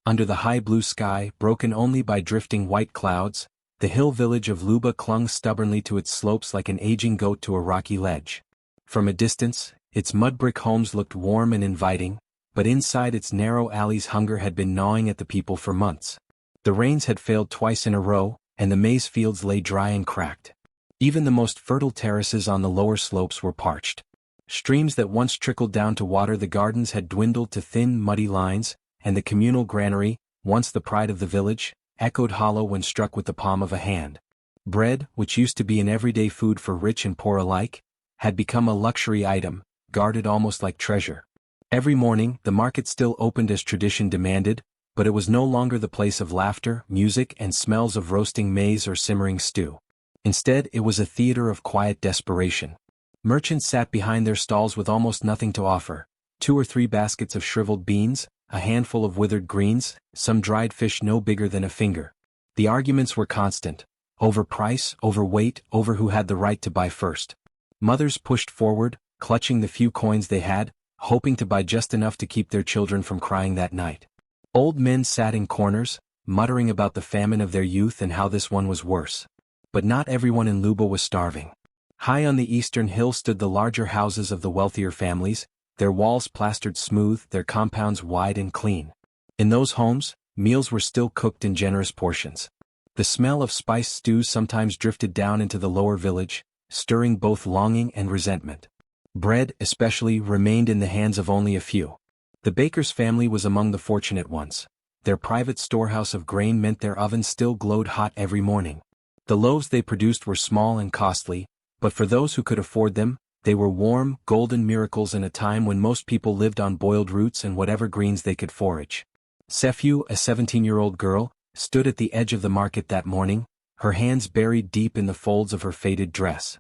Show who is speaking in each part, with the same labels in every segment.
Speaker 1: Under the high blue sky, broken only by drifting white clouds, the hill village of Luba clung stubbornly to its slopes like an aging goat to a rocky ledge. From a distance, its mud-brick homes looked warm and inviting, but inside its narrow alleys hunger had been gnawing at the people for months. The rains had failed twice in a row, and the maize fields lay dry and cracked. Even the most fertile terraces on the lower slopes were parched. Streams that once trickled down to water the gardens had dwindled to thin, muddy lines, and the communal granary, once the pride of the village, echoed hollow when struck with the palm of a hand. Bread, which used to be an everyday food for rich and poor alike, had become a luxury item, guarded almost like treasure. Every morning, the market still opened as tradition demanded, but it was no longer the place of laughter, music, and smells of roasting maize or simmering stew. Instead, it was a theater of quiet desperation. Merchants sat behind their stalls with almost nothing to offer: 2 or 3 baskets of shriveled beans, a handful of withered greens, some dried fish no bigger than a finger. The arguments were constant: over price, over weight, over who had the right to buy first. Mothers pushed forward, clutching the few coins they had, hoping to buy just enough to keep their children from crying that night. Old men sat in corners, muttering about the famine of their youth and how this one was worse. But not everyone in Luba was starving. High on the eastern hill stood the larger houses of the wealthier families, their walls plastered smooth, their compounds wide and clean. In those homes, meals were still cooked in generous portions. The smell of spiced stews sometimes drifted down into the lower village, stirring both longing and resentment. Bread, especially, remained in the hands of only a few. The baker's family was among the fortunate ones. Their private storehouse of grain meant their oven still glowed hot every morning. The loaves they produced were small and costly, but for those who could afford them, they were warm, golden miracles in a time when most people lived on boiled roots and whatever greens they could forage. Sephu, a 17-year-old girl, stood at the edge of the market that morning, her hands buried deep in the folds of her faded dress.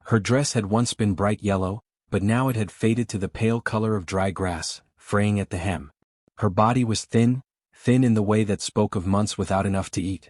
Speaker 1: Her dress had once been bright yellow, but now it had faded to the pale color of dry grass, fraying at the hem. Her body was thin in the way that spoke of months without enough to eat.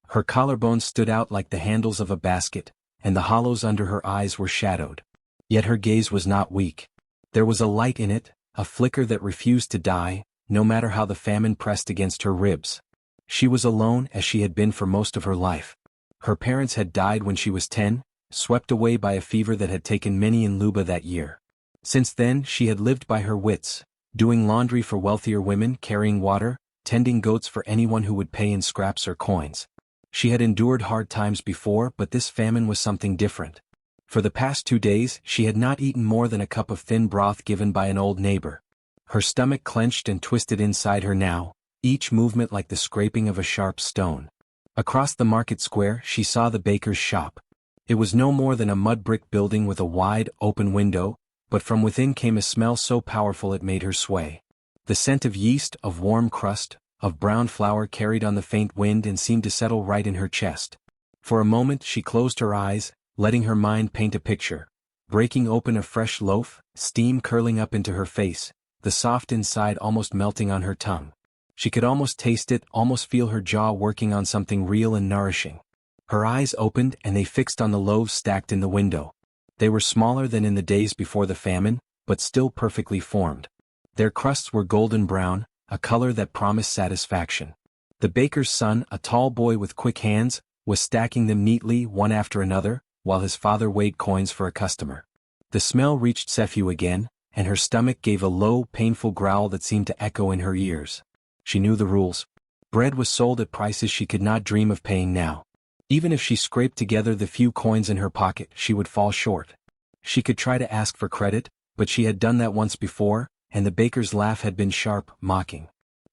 Speaker 1: Her collarbones stood out like the handles of a basket, and the hollows under her eyes were shadowed. Yet her gaze was not weak. There was a light in it, a flicker that refused to die, no matter how the famine pressed against her ribs. She was alone as she had been for most of her life. Her parents had died when she was 10, swept away by a fever that had taken many in Luba that year. Since then she had lived by her wits, doing laundry for wealthier women, carrying water, tending goats for anyone who would pay in scraps or coins. She had endured hard times before, but this famine was something different. For the past 2 days she had not eaten more than a cup of thin broth given by an old neighbor. Her stomach clenched and twisted inside her now, each movement like the scraping of a sharp stone. Across the market square she saw the baker's shop. It was no more than a mud-brick building with a wide, open window, but from within came a smell so powerful it made her sway. The scent of yeast, of warm crust, of brown flour carried on the faint wind and seemed to settle right in her chest. For a moment she closed her eyes, letting her mind paint a picture. Breaking open a fresh loaf, steam curling up into her face, the soft inside almost melting on her tongue. She could almost taste it, almost feel her jaw working on something real and nourishing. Her eyes opened and they fixed on the loaves stacked in the window. They were smaller than in the days before the famine, but still perfectly formed. Their crusts were golden brown, a color that promised satisfaction. The baker's son, a tall boy with quick hands, was stacking them neatly one after another, while his father weighed coins for a customer. The smell reached Sephu again, and her stomach gave a low, painful growl that seemed to echo in her ears. She knew the rules. Bread was sold at prices she could not dream of paying now. Even if she scraped together the few coins in her pocket, she would fall short. She could try to ask for credit, but she had done that once before, and the baker's laugh had been sharp, mocking.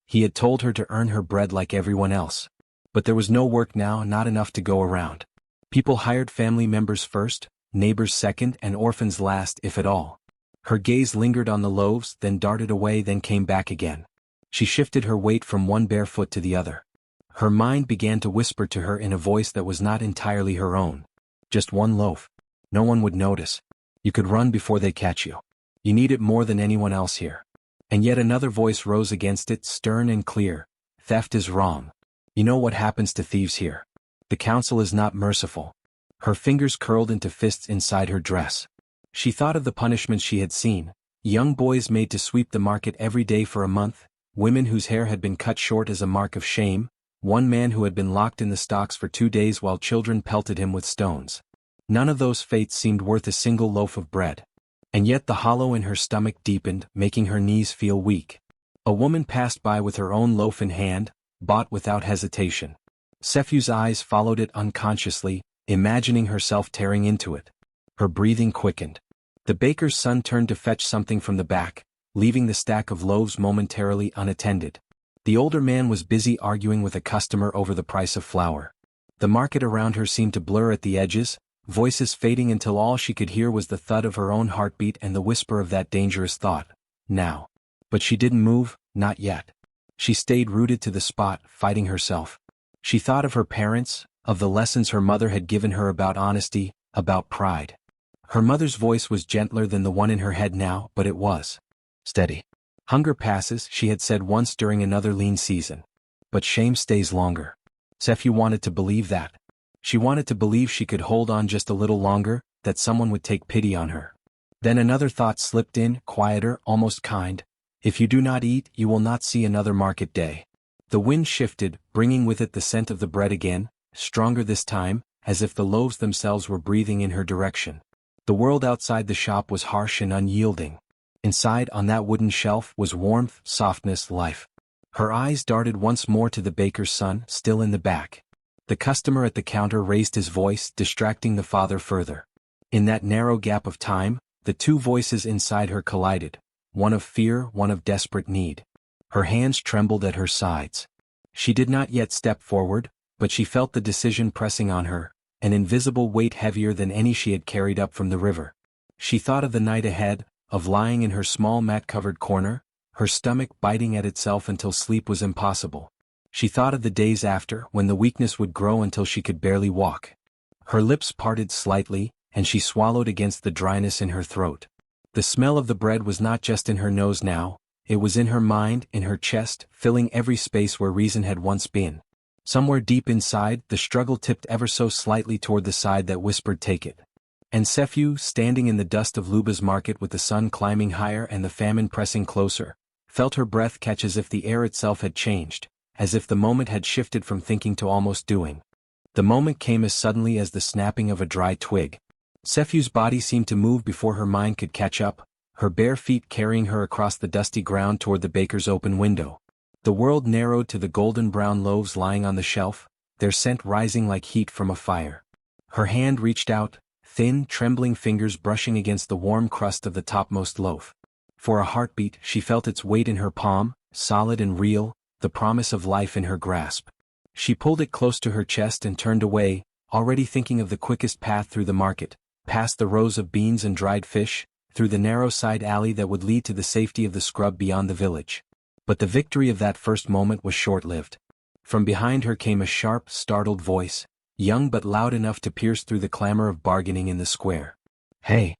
Speaker 1: He had told her to earn her bread like everyone else. But there was no work now, not enough to go around. People hired family members first, neighbors second, and orphans last, if at all. Her gaze lingered on the loaves, then darted away, then came back again. She shifted her weight from one bare foot to the other. Her mind began to whisper to her in a voice that was not entirely her own. Just one loaf. No one would notice. You could run before they catch you. You need it more than anyone else here. And yet another voice rose against it, stern and clear. Theft is wrong. You know what happens to thieves here. The council is not merciful. Her fingers curled into fists inside her dress. She thought of the punishments she had seen. Young boys made to sweep the market every day for a month, women whose hair had been cut short as a mark of shame, one man who had been locked in the stocks for 2 days while children pelted him with stones. None of those fates seemed worth a single loaf of bread. And yet the hollow in her stomach deepened, making her knees feel weak. A woman passed by with her own loaf in hand, bought without hesitation. Sefu's eyes followed it unconsciously, imagining herself tearing into it. Her breathing quickened. The baker's son turned to fetch something from the back, leaving the stack of loaves momentarily unattended. The older man was busy arguing with a customer over the price of flour. The market around her seemed to blur at the edges, voices fading until all she could hear was the thud of her own heartbeat and the whisper of that dangerous thought, now. But she didn't move, not yet. She stayed rooted to the spot, fighting herself. She thought of her parents, of the lessons her mother had given her about honesty, about pride. Her mother's voice was gentler than the one in her head now, but it was steady. Hunger passes, she had said once during another lean season. But shame stays longer. Sefu wanted to believe that. She wanted to believe she could hold on just a little longer, that someone would take pity on her. Then another thought slipped in, quieter, almost kind. If you do not eat, you will not see another market day. The wind shifted, bringing with it the scent of the bread again, stronger this time, as if the loaves themselves were breathing in her direction. The world outside the shop was harsh and unyielding. Inside, on that wooden shelf, was warmth, softness, life. Her eyes darted once more to the baker's son, still in the back. The customer at the counter raised his voice, distracting the father further. In that narrow gap of time, the two voices inside her collided, one of fear, one of desperate need. Her hands trembled at her sides. She did not yet step forward, but she felt the decision pressing on her, an invisible weight heavier than any she had carried up from the river. She thought of the night ahead, of lying in her small mat-covered corner, her stomach biting at itself until sleep was impossible. She thought of the days after, when the weakness would grow until she could barely walk. Her lips parted slightly, and she swallowed against the dryness in her throat. The smell of the bread was not just in her nose now, it was in her mind, in her chest, filling every space where reason had once been. Somewhere deep inside, the struggle tipped ever so slightly toward the side that whispered, "Take it." And Sefu, standing in the dust of Luba's market with the sun climbing higher and the famine pressing closer, felt her breath catch as if the air itself had changed, as if the moment had shifted from thinking to almost doing. The moment came as suddenly as the snapping of a dry twig. Sefu's body seemed to move before her mind could catch up, her bare feet carrying her across the dusty ground toward the baker's open window. The world narrowed to the golden brown loaves lying on the shelf, their scent rising like heat from a fire. Her hand reached out, thin, trembling fingers brushing against the warm crust of the topmost loaf. For a heartbeat, she felt its weight in her palm, solid and real, the promise of life in her grasp. She pulled it close to her chest and turned away, already thinking of the quickest path through the market, past the rows of beans and dried fish, through the narrow side alley that would lead to the safety of the scrub beyond the village. But the victory of that first moment was short-lived. From behind her came a sharp, startled voice, young but loud enough to pierce through the clamor of bargaining in the square. "Hey!"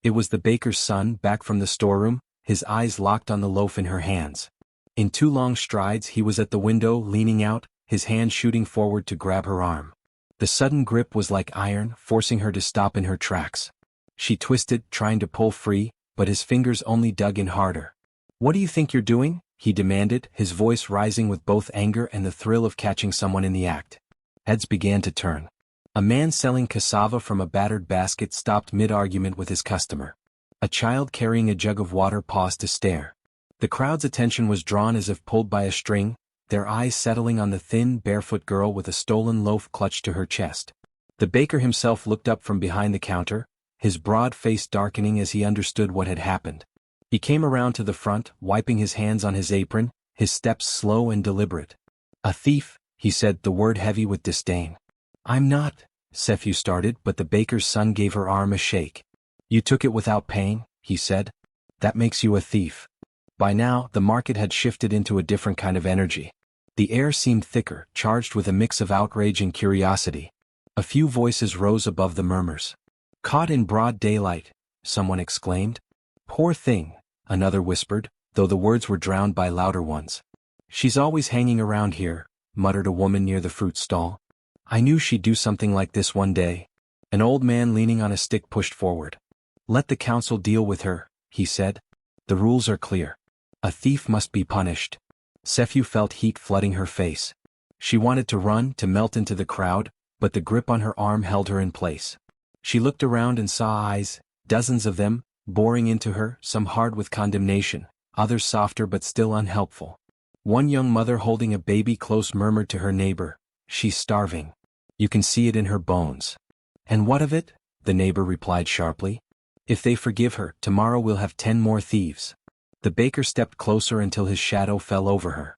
Speaker 1: It was the baker's son, back from the storeroom, his eyes locked on the loaf in her hands. In 2 long strides he was at the window, leaning out, his hand shooting forward to grab her arm. The sudden grip was like iron, forcing her to stop in her tracks. She twisted, trying to pull free, but his fingers only dug in harder. "What do you think you're doing?" he demanded, his voice rising with both anger and the thrill of catching someone in the act. Heads began to turn. A man selling cassava from a battered basket stopped mid-argument with his customer. A child carrying a jug of water paused to stare. The crowd's attention was drawn as if pulled by a string, their eyes settling on the thin, barefoot girl with a stolen loaf clutched to her chest. The baker himself looked up from behind the counter, his broad face darkening as he understood what had happened. He came around to the front, wiping his hands on his apron, his steps slow and deliberate. "A thief," he said, the word heavy with disdain. "I'm not," Sefu started, but the baker's son gave her arm a shake. "You took it without paying," he said. "That makes you a thief." By now, the market had shifted into a different kind of energy. The air seemed thicker, charged with a mix of outrage and curiosity. A few voices rose above the murmurs. "Caught in broad daylight," someone exclaimed. "Poor thing," another whispered, though the words were drowned by louder ones. "She's always hanging around here," muttered a woman near the fruit stall. "I knew she'd do something like this one day." An old man leaning on a stick pushed forward. "Let the council deal with her," he said. "The rules are clear. A thief must be punished." Sephu felt heat flooding her face. She wanted to run, to melt into the crowd, but the grip on her arm held her in place. She looked around and saw eyes, dozens of them, boring into her, some hard with condemnation, others softer but still unhelpful. One young mother holding a baby close murmured to her neighbor, "She's starving. You can see it in her bones." "And what of it?" the neighbor replied sharply. "If they forgive her, tomorrow we'll have 10 more thieves." The baker stepped closer until his shadow fell over her.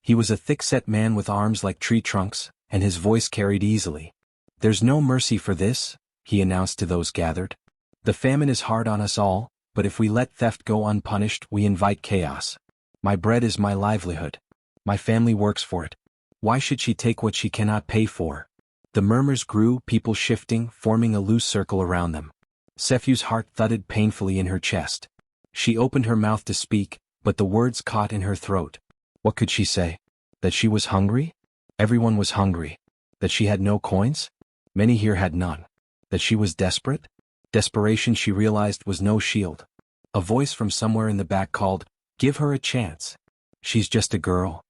Speaker 1: He was a thick-set man with arms like tree trunks, and his voice carried easily. "There's no mercy for this," he announced to those gathered. "The famine is hard on us all, but if we let theft go unpunished, we invite chaos. My bread is my livelihood. My family works for it. Why should she take what she cannot pay for?" The murmurs grew, people shifting, forming a loose circle around them. Sephu's heart thudded painfully in her chest. She opened her mouth to speak, but the words caught in her throat. What could she say? That she was hungry? Everyone was hungry. That she had no coins? Many here had none. That she was desperate? Desperation, she realized, was no shield. A voice from somewhere in the back called, "Give her a chance. She's just a girl."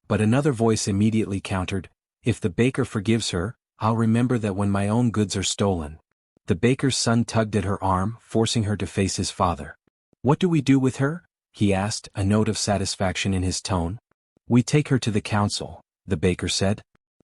Speaker 1: But another voice immediately countered, "If the baker forgives her, I'll remember that when my own goods are stolen." The baker's son tugged at her arm, forcing her to face his father. "What do we do with her?" he asked, a note of satisfaction in his tone. "We take her to the council," the baker said.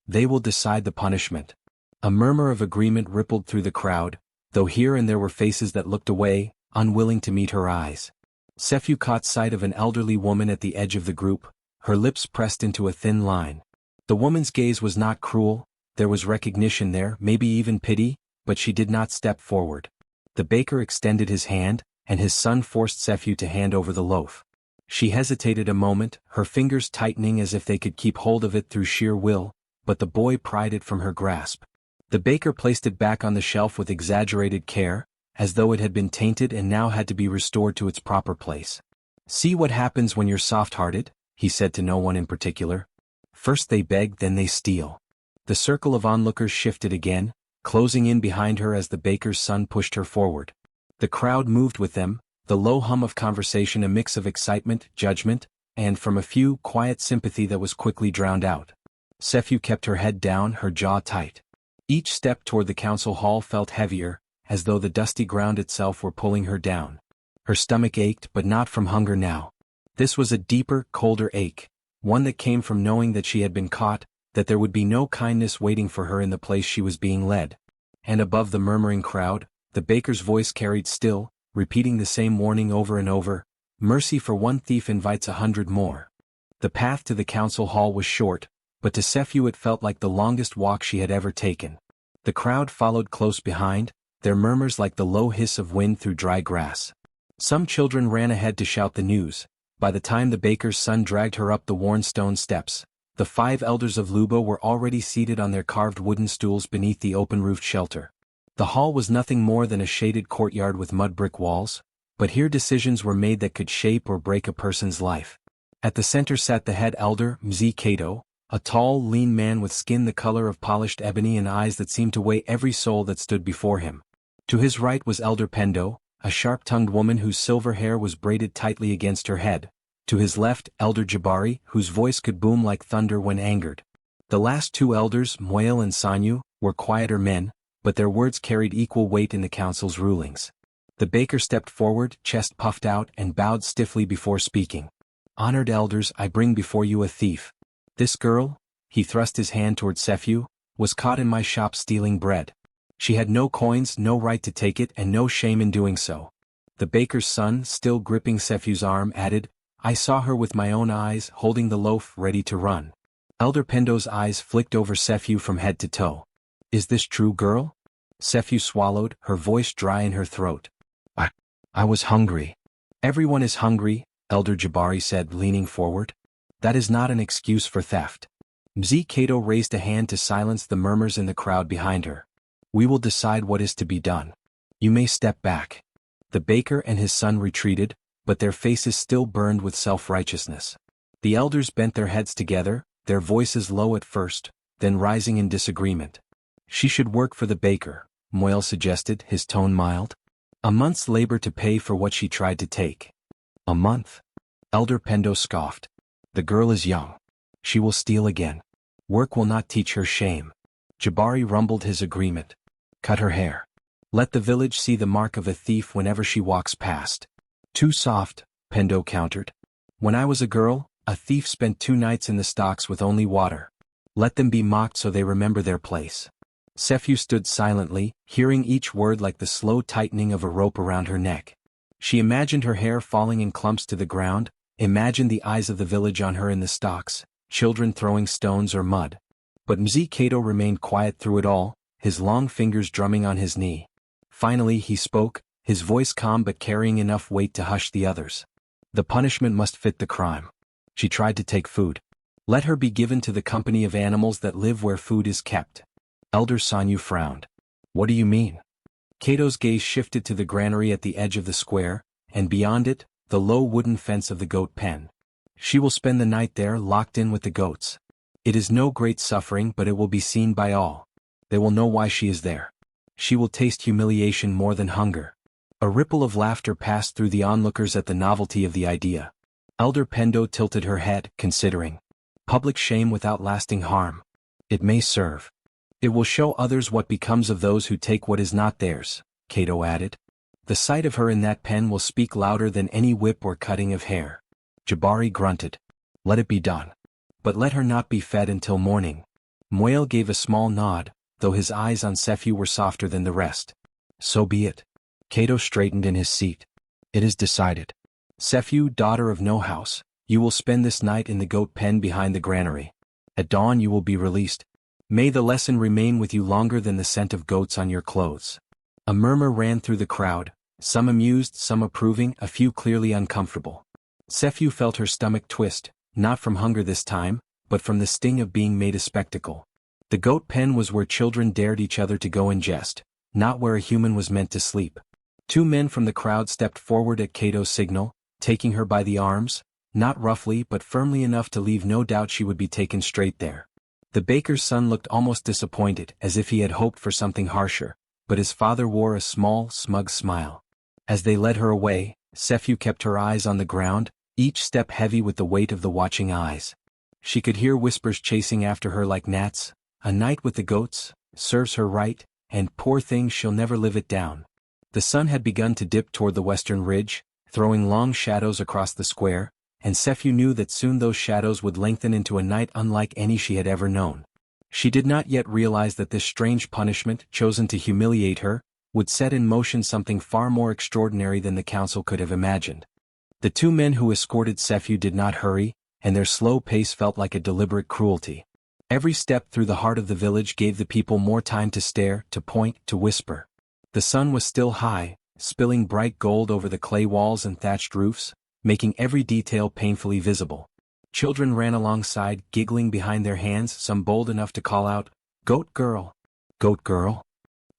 Speaker 1: "They will decide the punishment." A murmur of agreement rippled through the crowd, though here and there were faces that looked away, unwilling to meet her eyes. Sephu caught sight of an elderly woman at the edge of the group, her lips pressed into a thin line. The woman's gaze was not cruel, there was recognition there, maybe even pity, but she did not step forward. The baker extended his hand, and his son forced Sephu to hand over the loaf. She hesitated a moment, her fingers tightening as if they could keep hold of it through sheer will, but the boy pried it from her grasp. The baker placed it back on the shelf with exaggerated care, as though it had been tainted and now had to be restored to its proper place. "See what happens when you're soft-hearted," he said to no one in particular. "First they beg, then they steal." The circle of onlookers shifted again, closing in behind her as the baker's son pushed her forward. The crowd moved with them, the low hum of conversation a mix of excitement, judgment, and from a few, quiet sympathy that was quickly drowned out. Sephu kept her head down, her jaw tight. Each step toward the council hall felt heavier, as though the dusty ground itself were pulling her down. Her stomach ached, but not from hunger now. This was a deeper, colder ache, one that came from knowing that she had been caught, that there would be no kindness waiting for her in the place she was being led. And above the murmuring crowd, the baker's voice carried still, repeating the same warning over and over, "Mercy for one thief invites 100 more." The path to the council hall was short, but to Sephu it felt like the longest walk she had ever taken. The crowd followed close behind, their murmurs like the low hiss of wind through dry grass. Some children ran ahead to shout the news. By the time the baker's son dragged her up the worn stone steps, the 5 elders of Luba were already seated on their carved wooden stools beneath the open-roofed shelter. The hall was nothing more than a shaded courtyard with mud brick walls, but here decisions were made that could shape or break a person's life. At the center sat the head elder, Mzee Kato, a tall, lean man with skin the color of polished ebony and eyes that seemed to weigh every soul that stood before him. To his right was Elder Pendo, a sharp-tongued woman whose silver hair was braided tightly against her head. To his left, Elder Jabari, whose voice could boom like thunder when angered. The last 2 elders, Moel and Sanyu, were quieter men, but their words carried equal weight in the council's rulings. The baker stepped forward, chest puffed out, and bowed stiffly before speaking. "Honored elders, I bring before you a thief. This girl," he thrust his hand toward Sephu, "was caught in my shop stealing bread. She had no coins, no right to take it, and no shame in doing so." The baker's son, still gripping Sephu's arm, added, "I saw her with my own eyes, holding the loaf, ready to run." Elder Pendo's eyes flicked over Sephu from head to toe. "Is this true, girl?" Sephu swallowed, her voice dry in her throat. I was hungry." "Everyone is hungry," Elder Jabari said, leaning forward. "That is not an excuse for theft." Mzee Kato raised a hand to silence the murmurs in the crowd behind her. "We will decide what is to be done. You may step back." The baker and his son retreated, but their faces still burned with self-righteousness. The elders bent their heads together, their voices low at first, then rising in disagreement. "She should work for the baker," Moel suggested, his tone mild. "A month's labor to pay for what she tried to take." "A month?" Elder Pendo scoffed. The girl is young. She will steal again. Work will not teach her shame. Jabari rumbled his agreement. Cut her hair. Let the village see the mark of a thief whenever she walks past. Too soft, Pendo countered. When I was a girl, a thief spent 2 nights in the stocks with only water. Let them be mocked so they remember their place. Sephu stood silently, hearing each word like the slow tightening of a rope around her neck. She imagined her hair falling in clumps to the ground, imagined the eyes of the village on her in the stocks, children throwing stones or mud. But Mzee Kato remained quiet through it all, his long fingers drumming on his knee. Finally he spoke, his voice calm but carrying enough weight to hush the others. The punishment must fit the crime. She tried to take food. Let her be given to the company of animals that live where food is kept. Elder Sanyu frowned. What do you mean? Kato's gaze shifted to the granary at the edge of the square, and beyond it, the low wooden fence of the goat pen. She will spend the night there locked in with the goats. It is no great suffering, but it will be seen by all. They will know why she is there. She will taste humiliation more than hunger. A ripple of laughter passed through the onlookers at the novelty of the idea. Elder Pendo tilted her head, considering. Public shame without lasting harm. It may serve. It will show others what becomes of those who take what is not theirs, Kato added. The sight of her in that pen will speak louder than any whip or cutting of hair. Jabari grunted. Let it be done. But let her not be fed until morning. Moel gave a small nod, though his eyes on Sephu were softer than the rest. So be it. Kato straightened in his seat. It is decided. Sephu, daughter of no house, you will spend this night in the goat pen behind the granary. At dawn you will be released. May the lesson remain with you longer than the scent of goats on your clothes. A murmur ran through the crowd, some amused, some approving, a few clearly uncomfortable. Sephu felt her stomach twist, not from hunger this time, but from the sting of being made a spectacle. The goat pen was where children dared each other to go and jest, not where a human was meant to sleep. 2 men from the crowd stepped forward at Kato's signal, taking her by the arms, not roughly but firmly enough to leave no doubt she would be taken straight there. The baker's son looked almost disappointed, as if he had hoped for something harsher, but his father wore a small, smug smile. As they led her away, Sephu kept her eyes on the ground, each step heavy with the weight of the watching eyes. She could hear whispers chasing after her like gnats. A night with the goats serves her right, and poor thing she'll never live it down. The sun had begun to dip toward the western ridge, throwing long shadows across the square, and Sephu knew that soon those shadows would lengthen into a night unlike any she had ever known. She did not yet realize that this strange punishment, chosen to humiliate her, would set in motion something far more extraordinary than the council could have imagined. The 2 men who escorted Sephu did not hurry, and their slow pace felt like a deliberate cruelty. Every step through the heart of the village gave the people more time to stare, to point, to whisper. The sun was still high, spilling bright gold over the clay walls and thatched roofs, making every detail painfully visible. Children ran alongside, giggling behind their hands, some bold enough to call out, "Goat girl! Goat girl!"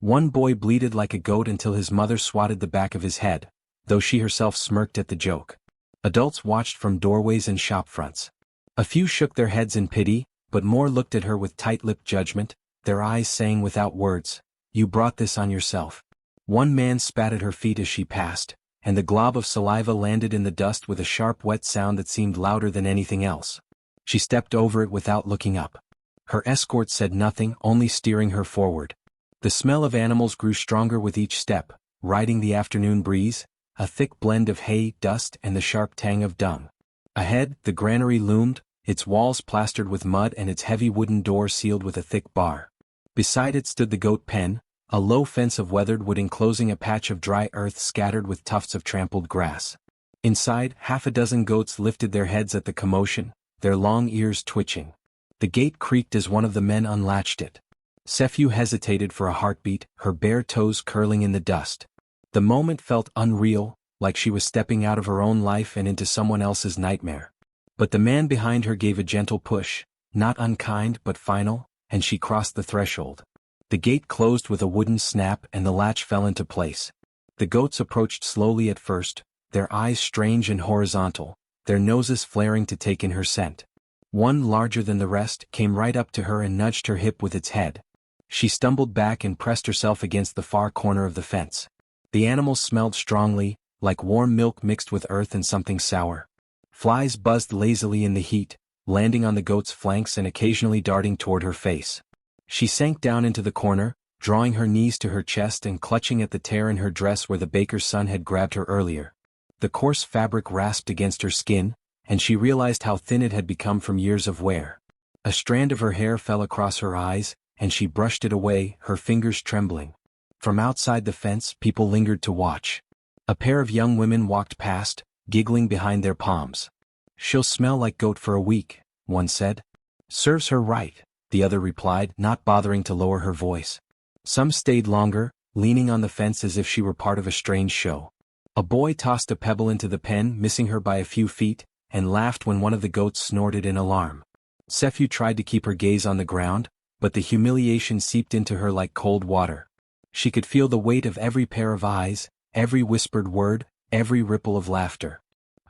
Speaker 1: One boy bleated like a goat until his mother swatted the back of his head, though she herself smirked at the joke. Adults watched from doorways and shop fronts. A few shook their heads in pity, but more looked at her with tight-lipped judgment, their eyes saying without words, "You brought this on yourself." One man spat at her feet as she passed, and the glob of saliva landed in the dust with a sharp wet sound that seemed louder than anything else. She stepped over it without looking up. Her escort said nothing, only steering her forward. The smell of animals grew stronger with each step, riding the afternoon breeze, a thick blend of hay, dust, and the sharp tang of dung. Ahead, the granary loomed, its walls plastered with mud and its heavy wooden door sealed with a thick bar. Beside it stood the goat pen, a low fence of weathered wood enclosing a patch of dry earth scattered with tufts of trampled grass. Inside, 6 goats lifted their heads at the commotion, their long ears twitching. The gate creaked as one of the men unlatched it. Sephu hesitated for a heartbeat, her bare toes curling in the dust. The moment felt unreal, like she was stepping out of her own life and into someone else's nightmare. But the man behind her gave a gentle push, not unkind but final, and she crossed the threshold. The gate closed with a wooden snap and the latch fell into place. The goats approached slowly at first, their eyes strange and horizontal, their noses flaring to take in her scent. One, larger than the rest, came right up to her and nudged her hip with its head. She stumbled back and pressed herself against the far corner of the fence. The animals smelled strongly, like warm milk mixed with earth and something sour. Flies buzzed lazily in the heat, landing on the goat's flanks and occasionally darting toward her face. She sank down into the corner, drawing her knees to her chest and clutching at the tear in her dress where the baker's son had grabbed her earlier. The coarse fabric rasped against her skin, and she realized how thin it had become from years of wear. A strand of her hair fell across her eyes, and she brushed it away, her fingers trembling. From outside the fence, people lingered to watch. A pair of young women walked past, giggling behind their palms. "She'll smell like goat for a week," one said. "Serves her right," the other replied, not bothering to lower her voice. Some stayed longer, leaning on the fence as if she were part of a strange show. A boy tossed a pebble into the pen, missing her by a few feet, and laughed when one of the goats snorted in alarm. Sephu tried to keep her gaze on the ground, but the humiliation seeped into her like cold water. She could feel the weight of every pair of eyes, every whispered word, every ripple of laughter.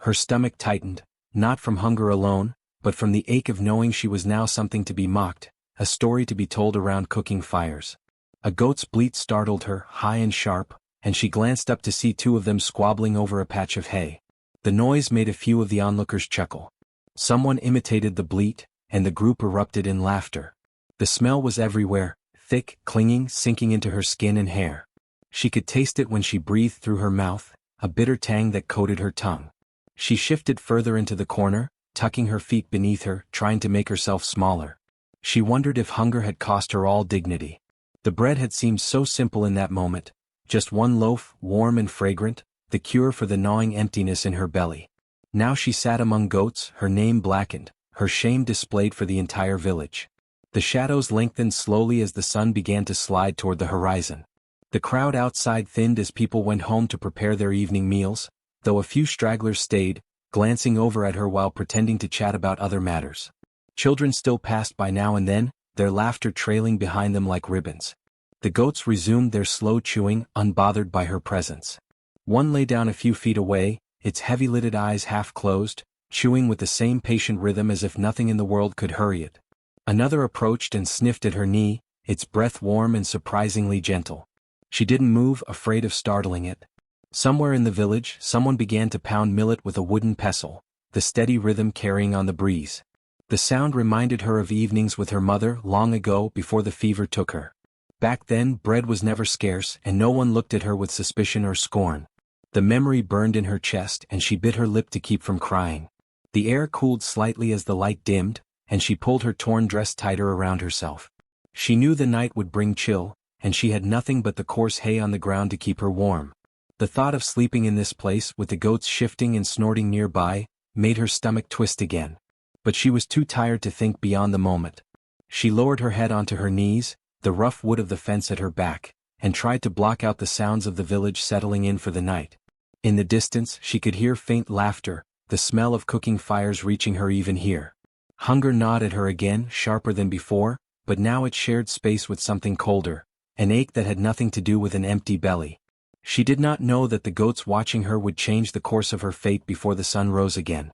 Speaker 1: Her stomach tightened, not from hunger alone, but from the ache of knowing she was now something to be mocked, a story to be told around cooking fires. A goat's bleat startled her, high and sharp, and she glanced up to see two of them squabbling over a patch of hay. The noise made a few of the onlookers chuckle. Someone imitated the bleat, and the group erupted in laughter. The smell was everywhere, thick, clinging, sinking into her skin and hair. She could taste it when she breathed through her mouth, a bitter tang that coated her tongue. She shifted further into the corner, tucking her feet beneath her, trying to make herself smaller. She wondered if hunger had cost her all dignity. The bread had seemed so simple in that moment, just one loaf, warm and fragrant, the cure for the gnawing emptiness in her belly. Now she sat among goats, her name blackened, her shame displayed for the entire village. The shadows lengthened slowly as the sun began to slide toward the horizon. The crowd outside thinned as people went home to prepare their evening meals, though a few stragglers stayed, glancing over at her while pretending to chat about other matters. Children still passed by now and then, their laughter trailing behind them like ribbons. The goats resumed their slow chewing, unbothered by her presence. One lay down a few feet away, its heavy-lidded eyes half closed, chewing with the same patient rhythm as if nothing in the world could hurry it. Another approached and sniffed at her knee, its breath warm and surprisingly gentle. She didn't move, afraid of startling it. Somewhere in the village, someone began to pound millet with a wooden pestle, the steady rhythm carrying on the breeze. The sound reminded her of evenings with her mother long ago before the fever took her. Back then, bread was never scarce, and no one looked at her with suspicion or scorn. The memory burned in her chest, and she bit her lip to keep from crying. The air cooled slightly as the light dimmed, and she pulled her torn dress tighter around herself. She knew the night would bring chill, and she had nothing but the coarse hay on the ground to keep her warm. The thought of sleeping in this place, with the goats shifting and snorting nearby, made her stomach twist again. But she was too tired to think beyond the moment. She lowered her head onto her knees, the rough wood of the fence at her back, and tried to block out the sounds of the village settling in for the night. In the distance, she could hear faint laughter, the smell of cooking fires reaching her even here. Hunger gnawed at her again, sharper than before, but now it shared space with something colder, an ache that had nothing to do with an empty belly. She did not know that the goats watching her would change the course of her fate before the sun rose again.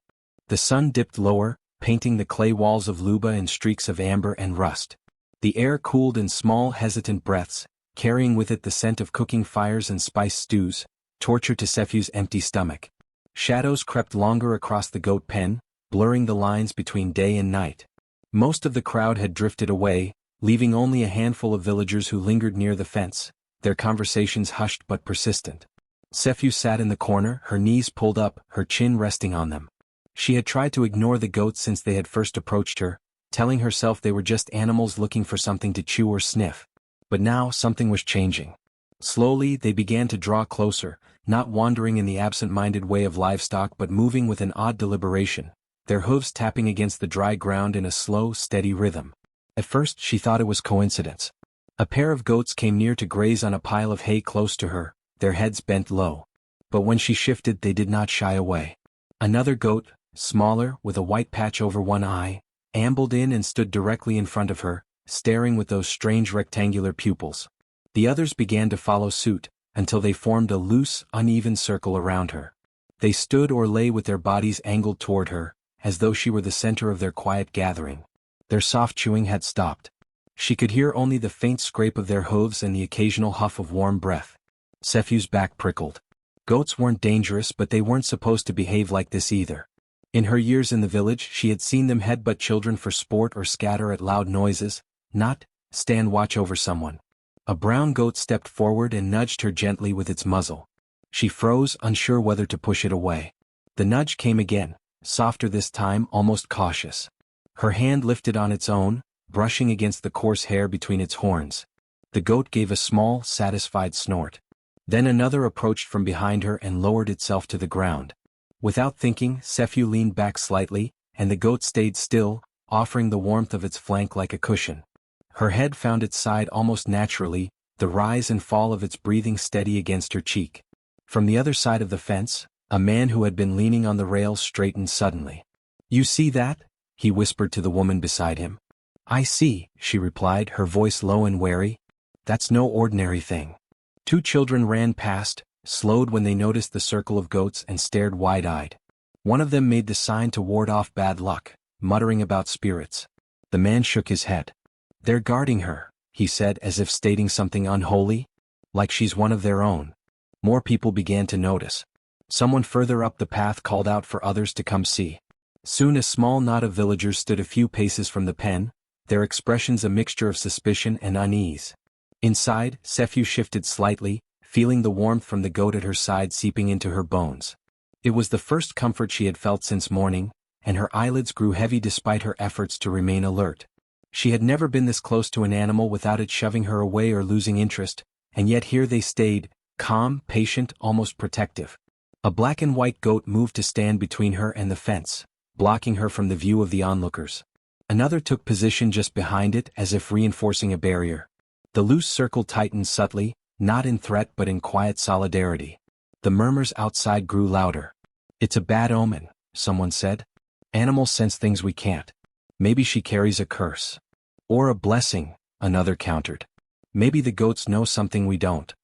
Speaker 1: The sun dipped lower, painting the clay walls of Luba in streaks of amber and rust. The air cooled in small, hesitant breaths, carrying with it the scent of cooking fires and spiced stews, torture to Sephu's empty stomach. Shadows crept longer across the goat pen, blurring the lines between day and night. Most of the crowd had drifted away, leaving only a handful of villagers who lingered near the fence, their conversations hushed but persistent. Sephu sat in the corner, her knees pulled up, her chin resting on them. She had tried to ignore the goats since they had first approached her, telling herself they were just animals looking for something to chew or sniff. But now something was changing. Slowly they began to draw closer, not wandering in the absent-minded way of livestock but moving with an odd deliberation, their hooves tapping against the dry ground in a slow, steady rhythm. At first she thought it was coincidence. A pair of goats came near to graze on a pile of hay close to her, their heads bent low. But when she shifted they did not shy away. Another goat, smaller, with a white patch over one eye, ambled in and stood directly in front of her, staring with those strange rectangular pupils. The others began to follow suit, until they formed a loose, uneven circle around her. They stood or lay with their bodies angled toward her, as though she were the center of their quiet gathering. Their soft chewing had stopped. She could hear only the faint scrape of their hooves and the occasional huff of warm breath. Sephu's back prickled. Goats weren't dangerous, but they weren't supposed to behave like this either. In her years in the village, she had seen them headbutt children for sport or scatter at loud noises, not stand watch over someone. A brown goat stepped forward and nudged her gently with its muzzle. She froze, unsure whether to push it away. The nudge came again, softer this time, almost cautious. Her hand lifted on its own, brushing against the coarse hair between its horns. The goat gave a small, satisfied snort. Then another approached from behind her and lowered itself to the ground. Without thinking, Sephu leaned back slightly, and the goat stayed still, offering the warmth of its flank like a cushion. Her head found its side almost naturally, the rise and fall of its breathing steady against her cheek. From the other side of the fence, a man who had been leaning on the rails straightened suddenly. "You see that?" he whispered to the woman beside him. "I see," she replied, her voice low and wary. "That's no ordinary thing." Two children ran past, slowed when they noticed the circle of goats and stared wide-eyed. One of them made the sign to ward off bad luck, muttering about spirits. The man shook his head. "They're guarding her," he said, as if stating something unholy. "Like she's one of their own." More people began to notice. Someone further up the path called out for others to come see. Soon a small knot of villagers stood a few paces from the pen, their expressions a mixture of suspicion and unease. Inside, Sephu shifted slightly, feeling the warmth from the goat at her side seeping into her bones. It was the first comfort she had felt since morning, and her eyelids grew heavy despite her efforts to remain alert. She had never been this close to an animal without it shoving her away or losing interest, and yet here they stayed, calm, patient, almost protective. A black and white goat moved to stand between her and the fence, blocking her from the view of the onlookers. Another took position just behind it as if reinforcing a barrier. The loose circle tightened subtly, not in threat but in quiet solidarity. The murmurs outside grew louder. "It's a bad omen," someone said. "Animals sense things we can't. Maybe she carries a curse." "Or a blessing," another countered. "Maybe the goats know something we don't."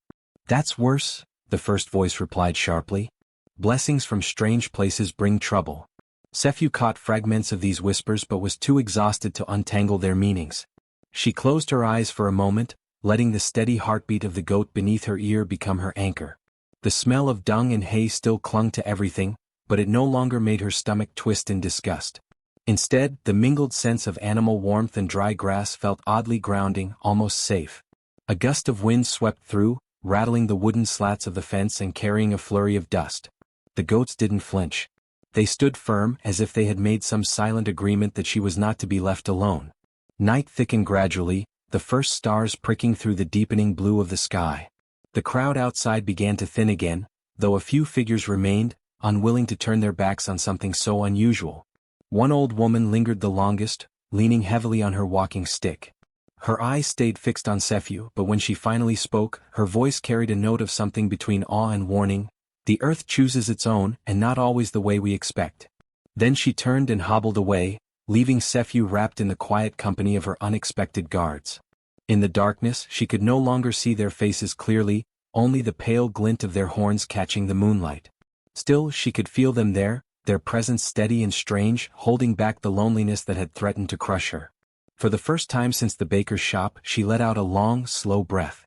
Speaker 1: "That's worse," the first voice replied sharply. "Blessings from strange places bring trouble." Sephu caught fragments of these whispers but was too exhausted to untangle their meanings. She closed her eyes for a moment, letting the steady heartbeat of the goat beneath her ear become her anchor. The smell of dung and hay still clung to everything, but it no longer made her stomach twist in disgust. Instead, the mingled sense of animal warmth and dry grass felt oddly grounding, almost safe. A gust of wind swept through, rattling the wooden slats of the fence and carrying a flurry of dust. The goats didn't flinch. They stood firm, as if they had made some silent agreement that she was not to be left alone. Night thickened gradually, the first stars pricking through the deepening blue of the sky. The crowd outside began to thin again, though a few figures remained, unwilling to turn their backs on something so unusual. One old woman lingered the longest, leaning heavily on her walking stick. Her eyes stayed fixed on Sephu, but when she finally spoke, her voice carried a note of something between awe and warning. "The earth chooses its own, and not always the way we expect." Then she turned and hobbled away, leaving Sephu wrapped in the quiet company of her unexpected guards. In the darkness, she could no longer see their faces clearly, only the pale glint of their horns catching the moonlight. Still, she could feel them there, their presence steady and strange, holding back the loneliness that had threatened to crush her. For the first time since the baker's shop, she let out a long, slow breath.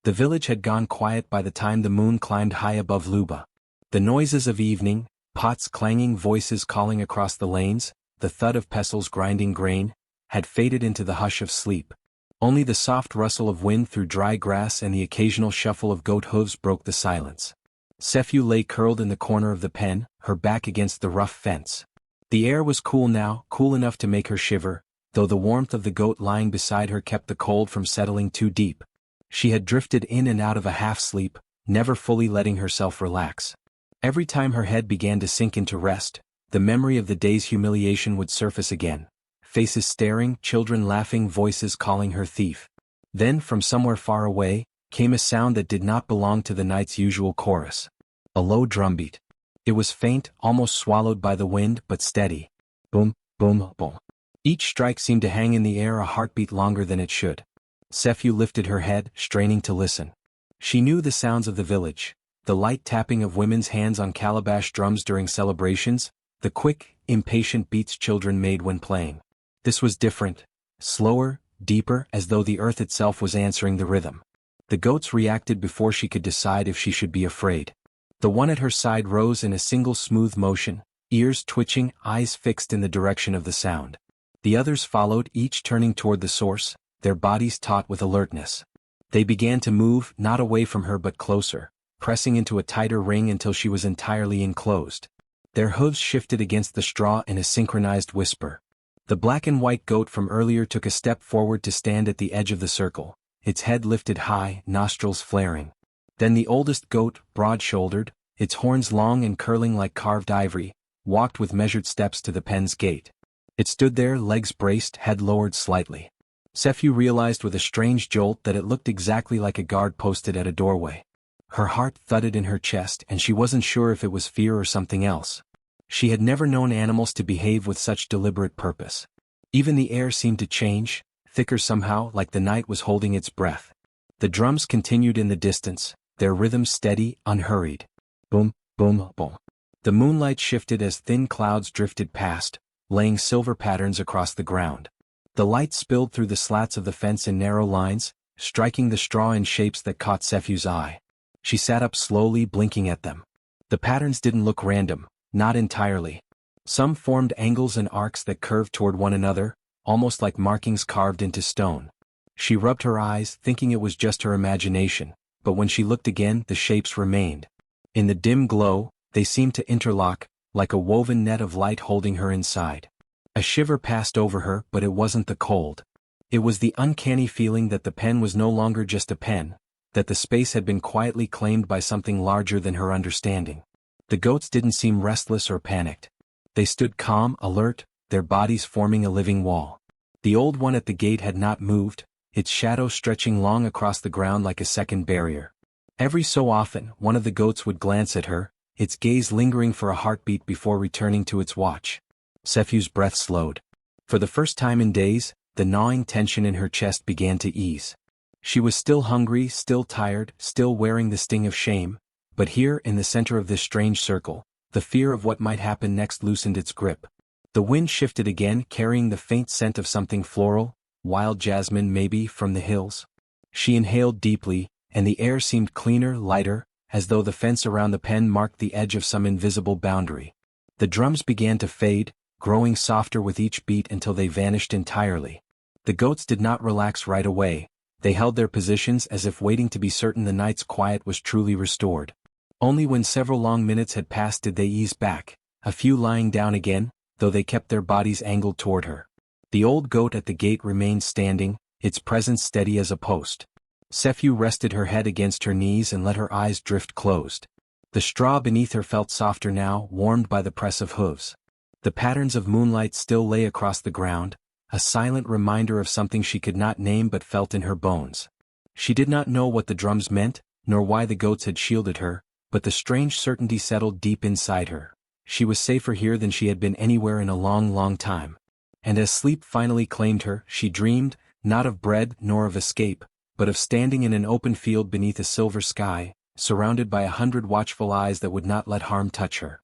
Speaker 1: The village had gone quiet by the time the moon climbed high above Luba. The noises of evening, pots clanging, voices calling across the lanes, the thud of pestles grinding grain, had faded into the hush of sleep. Only the soft rustle of wind through dry grass and the occasional shuffle of goat hooves broke the silence. Sephu lay curled in the corner of the pen, her back against the rough fence. The air was cool now, cool enough to make her shiver, though the warmth of the goat lying beside her kept the cold from settling too deep. She had drifted in and out of a half-sleep, never fully letting herself relax. Every time her head began to sink into rest, the memory of the day's humiliation would surface again. Faces staring, children laughing, voices calling her thief. Then, from somewhere far away, came a sound that did not belong to the night's usual chorus. A low drumbeat. It was faint, almost swallowed by the wind, but steady. Boom, boom, boom. Each strike seemed to hang in the air a heartbeat longer than it should. Sephu lifted her head, straining to listen. She knew the sounds of the village, the light tapping of women's hands on calabash drums during celebrations, the quick, impatient beats children made when playing. This was different, slower, deeper, as though the earth itself was answering the rhythm. The goats reacted before she could decide if she should be afraid. The one at her side rose in a single smooth motion, ears twitching, eyes fixed in the direction of the sound. The others followed, each turning toward the source, their bodies taut with alertness. They began to move, not away from her but closer, pressing into a tighter ring until she was entirely enclosed. Their hooves shifted against the straw in a synchronized whisper. The black and white goat from earlier took a step forward to stand at the edge of the circle, its head lifted high, nostrils flaring. Then the oldest goat, broad-shouldered, its horns long and curling like carved ivory, walked with measured steps to the pen's gate. It stood there, legs braced, head lowered slightly. Sephu realized with a strange jolt that it looked exactly like a guard posted at a doorway. Her heart thudded in her chest and she wasn't sure if it was fear or something else. She had never known animals to behave with such deliberate purpose. Even the air seemed to change, thicker somehow, like the night was holding its breath. The drums continued in the distance, their rhythms steady, unhurried. Boom, boom, boom. The moonlight shifted as thin clouds drifted past, laying silver patterns across the ground. The light spilled through the slats of the fence in narrow lines, striking the straw in shapes that caught Sephu's eye. She sat up slowly, blinking at them. The patterns didn't look random, not entirely. Some formed angles and arcs that curved toward one another, almost like markings carved into stone. She rubbed her eyes, thinking it was just her imagination, but when she looked again, the shapes remained. In the dim glow, they seemed to interlock, like a woven net of light holding her inside. A shiver passed over her, but it wasn't the cold. It was the uncanny feeling that the pen was no longer just a pen, that the space had been quietly claimed by something larger than her understanding. The goats didn't seem restless or panicked. They stood calm, alert, their bodies forming a living wall. The old one at the gate had not moved, its shadow stretching long across the ground like a second barrier. Every so often, one of the goats would glance at her, its gaze lingering for a heartbeat before returning to its watch. Sephu's breath slowed. For the first time in days, the gnawing tension in her chest began to ease. She was still hungry, still tired, still wearing the sting of shame, but here in the center of this strange circle, the fear of what might happen next loosened its grip. The wind shifted again, carrying the faint scent of something floral, wild jasmine maybe, from the hills. She inhaled deeply, and the air seemed cleaner, lighter, as though the fence around the pen marked the edge of some invisible boundary. The drums began to fade, growing softer with each beat until they vanished entirely. The goats did not relax right away. They held their positions as if waiting to be certain the night's quiet was truly restored. Only when several long minutes had passed did they ease back, a few lying down again, though they kept their bodies angled toward her. The old goat at the gate remained standing, its presence steady as a post. Sephu rested her head against her knees and let her eyes drift closed. The straw beneath her felt softer now, warmed by the press of hooves. The patterns of moonlight still lay across the ground, a silent reminder of something she could not name but felt in her bones. She did not know what the drums meant, nor why the goats had shielded her, but the strange certainty settled deep inside her. She was safer here than she had been anywhere in a long, long time. And as sleep finally claimed her, she dreamed, not of bread nor of escape, but of standing in an open field beneath a silver sky, surrounded by 100 watchful eyes that would not let harm touch her.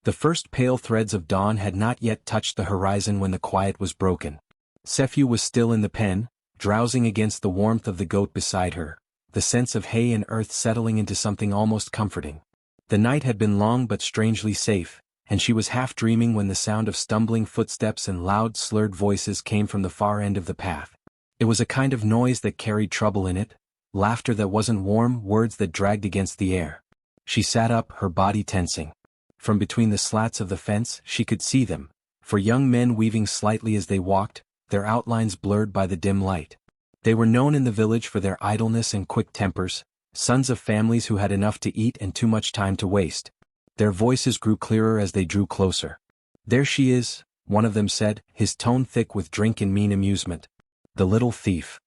Speaker 1: The first pale threads of dawn had not yet touched the horizon when the quiet was broken. Sephu was still in the pen, drowsing against the warmth of the goat beside her, the sense of hay and earth settling into something almost comforting. The night had been long but strangely safe, and she was half dreaming when the sound of stumbling footsteps and loud slurred voices came from the far end of the path. It was a kind of noise that carried trouble in it, laughter that wasn't warm, words that dragged against the air. She sat up, her body tensing. From between the slats of the fence she could see them, for young men weaving slightly as they walked, their outlines blurred by the dim light. They were known in the village for their idleness and quick tempers, sons of families who had enough to eat and too much time to waste. Their voices grew clearer as they drew closer. "There she is," one of them said, his tone thick with drink and mean amusement. "The little thief."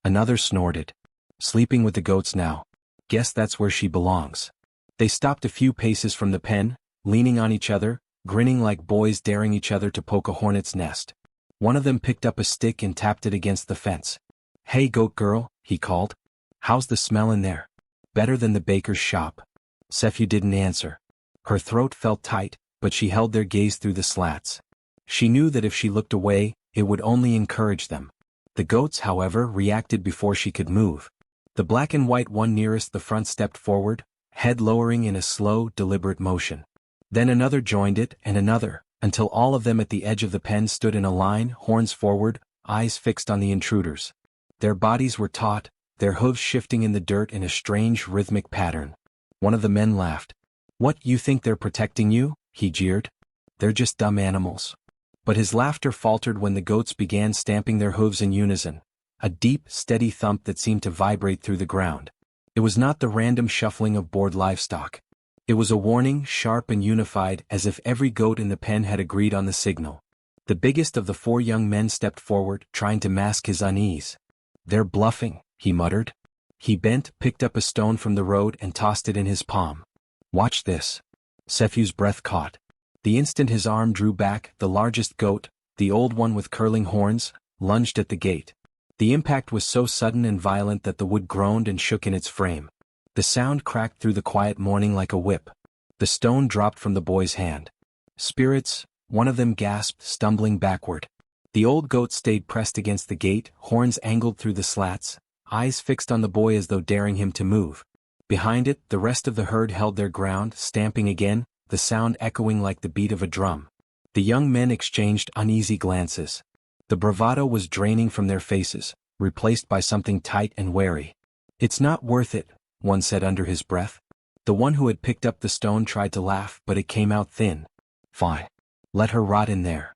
Speaker 1: Another snorted. "Sleeping with the goats now. Guess that's where she belongs." They stopped a few paces from the pen, leaning on each other, grinning like boys daring each other to poke a hornet's nest. One of them picked up a stick and tapped it against the fence. "Hey goat girl," he called. "How's the smell in there? Better than the baker's shop?" Sephu didn't answer. Her throat felt tight, but she held their gaze through the slats. She knew that if she looked away, it would only encourage them. The goats, however, reacted before she could move. The black and white one nearest the front stepped forward, head lowering in a slow, deliberate motion. Then another joined it, and another, until all of them at the edge of the pen stood in a line, horns forward, eyes fixed on the intruders. Their bodies were taut, their hooves shifting in the dirt in a strange rhythmic pattern. One of the men laughed. "What, you think they're protecting you?" he jeered. "They're just dumb animals." But his laughter faltered when the goats began stamping their hooves in unison, a deep, steady thump that seemed to vibrate through the ground. It was not the random shuffling of bored livestock. It was a warning, sharp and unified, as if every goat in the pen had agreed on the signal. The biggest of the 4 young men stepped forward, trying to mask his unease. "They're bluffing," he muttered. He bent, picked up a stone from the road and tossed it in his palm. "Watch this." Sephu's breath caught. The instant his arm drew back, the largest goat, the old one with curling horns, lunged at the gate. The impact was so sudden and violent that the wood groaned and shook in its frame. The sound cracked through the quiet morning like a whip. The stone dropped from the boy's hand. "Spirits," one of them gasped, stumbling backward. The old goat stayed pressed against the gate, horns angled through the slats, eyes fixed on the boy as though daring him to move. Behind it, the rest of the herd held their ground, stamping again, the sound echoing like the beat of a drum. The young men exchanged uneasy glances. The bravado was draining from their faces, replaced by something tight and wary. "It's not worth it," one said under his breath. The one who had picked up the stone tried to laugh, but it came out thin. "Fine. Let her rot in there."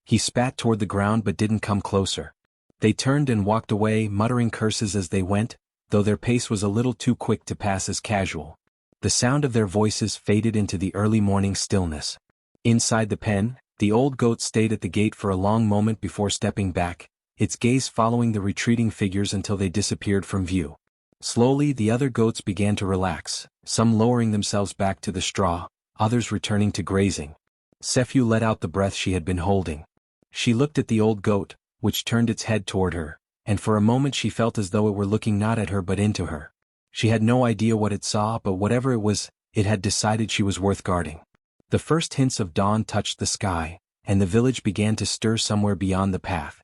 Speaker 1: He spat toward the ground but didn't come closer. They turned and walked away, muttering curses as they went, though their pace was a little too quick to pass as casual. The sound of their voices faded into the early morning stillness. Inside the pen, the old goat stayed at the gate for a long moment before stepping back, its gaze following the retreating figures until they disappeared from view. Slowly the other goats began to relax, some lowering themselves back to the straw, others returning to grazing. Sephu let out the breath she had been holding. She looked at the old goat, which turned its head toward her, and for a moment she felt as though it were looking not at her but into her. She had no idea what it saw, but whatever it was, it had decided she was worth guarding. The first hints of dawn touched the sky, and the village began to stir somewhere beyond the path.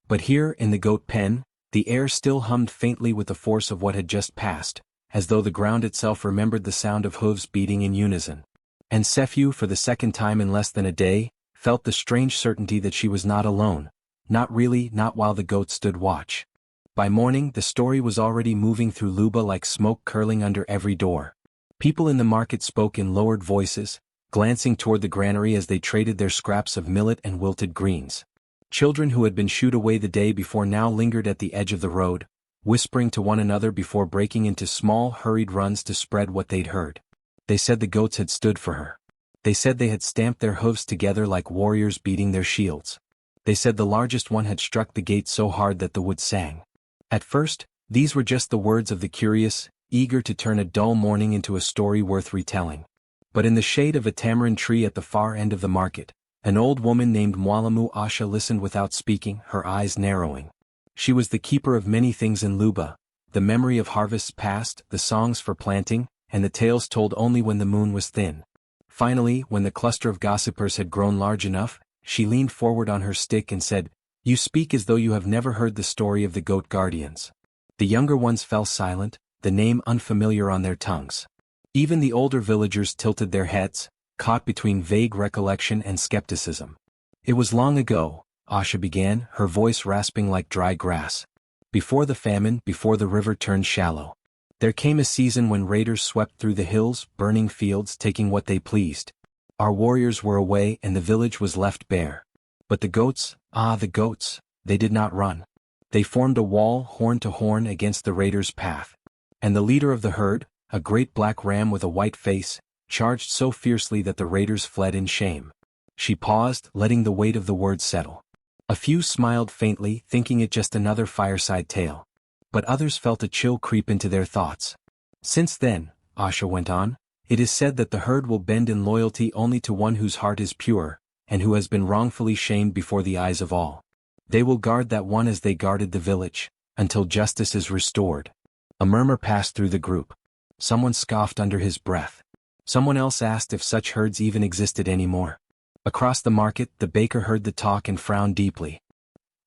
Speaker 1: But here, in the goat pen, the air still hummed faintly with the force of what had just passed, as though the ground itself remembered the sound of hooves beating in unison. And Sephu, for the second time in less than a day, felt the strange certainty that she was not alone. Not really, not while the goats stood watch. By morning, the story was already moving through Luba like smoke curling under every door. People in the market spoke in lowered voices, glancing toward the granary as they traded their scraps of millet and wilted greens. Children who had been shooed away the day before now lingered at the edge of the road, whispering to one another before breaking into small, hurried runs to spread what they'd heard. They said the goats had stood for her. They said they had stamped their hooves together like warriors beating their shields. They said the largest one had struck the gate so hard that the wood sang. At first, these were just the words of the curious, eager to turn a dull morning into a story worth retelling. But in the shade of a tamarind tree at the far end of the market, an old woman named Mwalimu Asha listened without speaking, her eyes narrowing. She was the keeper of many things in Luba, the memory of harvests past, the songs for planting, and the tales told only when the moon was thin. Finally, when the cluster of gossipers had grown large enough, she leaned forward on her stick and said, "You speak as though you have never heard the story of the goat guardians." The younger ones fell silent, the name unfamiliar on their tongues. Even the older villagers tilted their heads, caught between vague recollection and skepticism. "It was long ago," Asha began, her voice rasping like dry grass. "Before the famine, before the river turned shallow. There came a season when raiders swept through the hills, burning fields, taking what they pleased. Our warriors were away and the village was left bare. But the goats, the goats, they did not run. They formed a wall, horn to horn, against the raiders' path. And the leader of the herd, a great black ram with a white face, charged so fiercely that the raiders fled in shame." She paused, letting the weight of the words settle. A few smiled faintly, thinking it just another fireside tale. But others felt a chill creep into their thoughts. "Since then," Asha went on, "it is said that the herd will bend in loyalty only to one whose heart is pure, and who has been wrongfully shamed before the eyes of all. They will guard that one as they guarded the village, until justice is restored." A murmur passed through the group. Someone scoffed under his breath. Someone else asked if such herds even existed anymore. Across the market, the baker heard the talk and frowned deeply.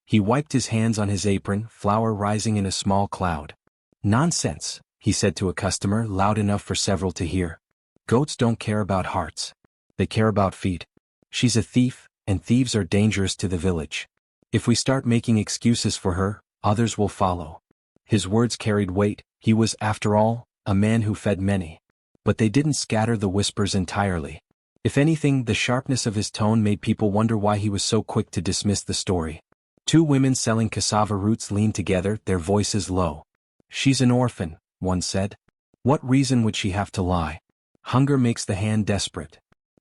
Speaker 1: He wiped his hands on his apron, flour rising in a small cloud. "Nonsense," he said to a customer, loud enough for several to hear. "Goats don't care about hearts. They care about feet. She's a thief, and thieves are dangerous to the village. If we start making excuses for her, others will follow. His words carried weight. He was, after all, a man who fed many. But they didn't scatter the whispers entirely. If anything, the sharpness of his tone made people wonder why he was so quick to dismiss the story. Two women selling cassava roots leaned together, their voices low. "She's an orphan," one said. "What reason would she have to lie? Hunger makes the hand desperate."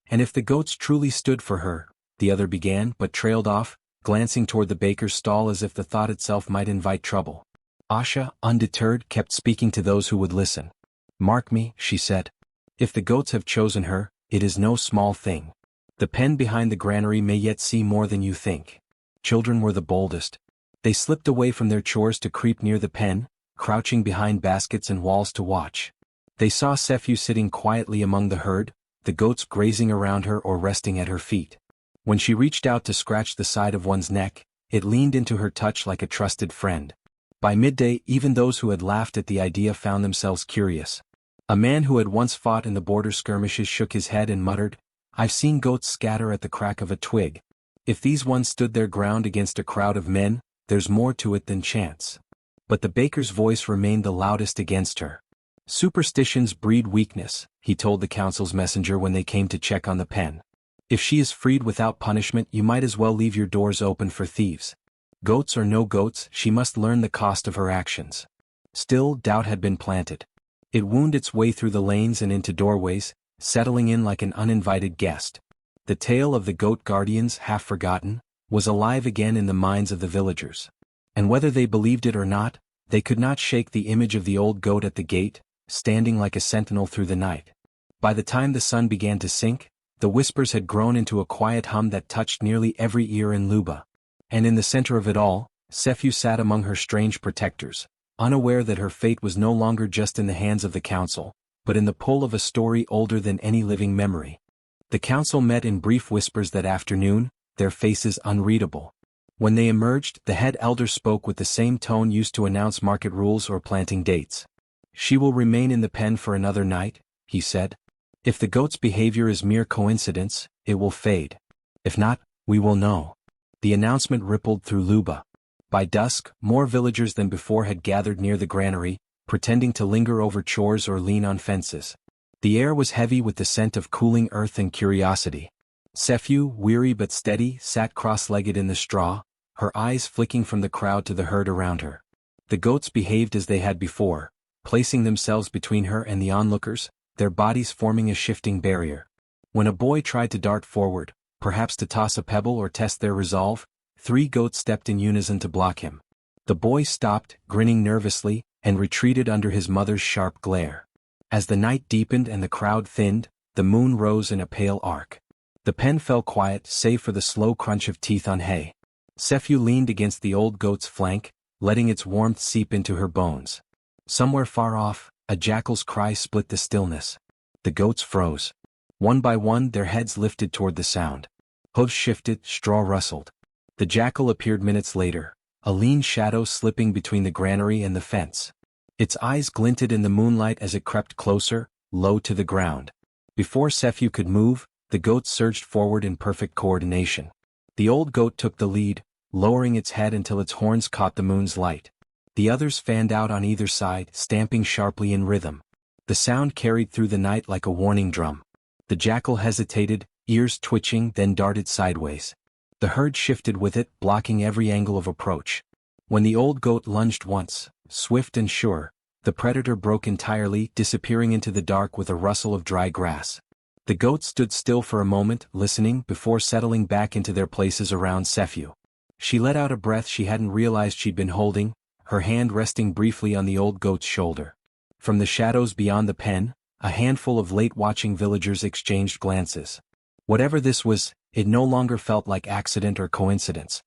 Speaker 1: "And if the goats truly stood for her," the other began, but trailed off, glancing toward the baker's stall as if the thought itself might invite trouble. Asha, undeterred, kept speaking to those who would listen. "Mark me," she said. "If the goats have chosen her, it is no small thing. The pen behind the granary may yet see more than you think." Children were the boldest. They slipped away from their chores to creep near the pen, crouching behind baskets and walls to watch. They saw Sephu sitting quietly among the herd, the goats grazing around her or resting at her feet. When she reached out to scratch the side of one's neck, it leaned into her touch like a trusted friend. By midday, even those who had laughed at the idea found themselves curious. A man who had once fought in the border skirmishes shook his head and muttered, "I've seen goats scatter at the crack of a twig. If these ones stood their ground against a crowd of men, there's more to it than chance." But the baker's voice remained the loudest against her. "Superstitions breed weakness," he told the council's messenger when they came to check on the pen. "If she is freed without punishment, you might as well leave your doors open for thieves. Goats or no goats, she must learn the cost of her actions." Still, doubt had been planted. It wound its way through the lanes and into doorways, settling in like an uninvited guest. The tale of the goat guardians, half forgotten, was alive again in the minds of the villagers. And whether they believed it or not, they could not shake the image of the old goat at the gate, standing like a sentinel through the night. By the time the sun began to sink, the whispers had grown into a quiet hum that touched nearly every ear in Luba. And in the center of it all, Sephu sat among her strange protectors, unaware that her fate was no longer just in the hands of the council, but in the pull of a story older than any living memory. The council met in brief whispers that afternoon, their faces unreadable. When they emerged, the head elder spoke with the same tone used to announce market rules or planting dates. "She will remain in the pen for another night," he said. "If the goat's behavior is mere coincidence, it will fade. If not, we will know." The announcement rippled through Luba. By dusk, more villagers than before had gathered near the granary, pretending to linger over chores or lean on fences. The air was heavy with the scent of cooling earth and curiosity. Sephu, weary but steady, sat cross-legged in the straw, her eyes flicking from the crowd to the herd around her. The goats behaved as they had before, placing themselves between her and the onlookers, their bodies forming a shifting barrier. When a boy tried to dart forward, perhaps to toss a pebble or test their resolve, 3 goats stepped in unison to block him. The boy stopped, grinning nervously, and retreated under his mother's sharp glare. As the night deepened and the crowd thinned, the moon rose in a pale arc. The pen fell quiet save for the slow crunch of teeth on hay. Sephu leaned against the old goat's flank, letting its warmth seep into her bones. Somewhere far off, a jackal's cry split the stillness. The goats froze. One by one, their heads lifted toward the sound. Hooves shifted, straw rustled. The jackal appeared minutes later, a lean shadow slipping between the granary and the fence. Its eyes glinted in the moonlight as it crept closer, low to the ground. Before Sephu could move, the goats surged forward in perfect coordination. The old goat took the lead, lowering its head until its horns caught the moon's light. The others fanned out on either side, stamping sharply in rhythm. The sound carried through the night like a warning drum. The jackal hesitated, ears twitching, then darted sideways. The herd shifted with it, blocking every angle of approach. When the old goat lunged once, swift and sure, the predator broke entirely, disappearing into the dark with a rustle of dry grass. The goats stood still for a moment, listening, before settling back into their places around Sephu. She let out a breath she hadn't realized she'd been holding, her hand resting briefly on the old goat's shoulder. From the shadows beyond the pen, a handful of late-watching villagers exchanged glances. Whatever this was, it no longer felt like accident or coincidence.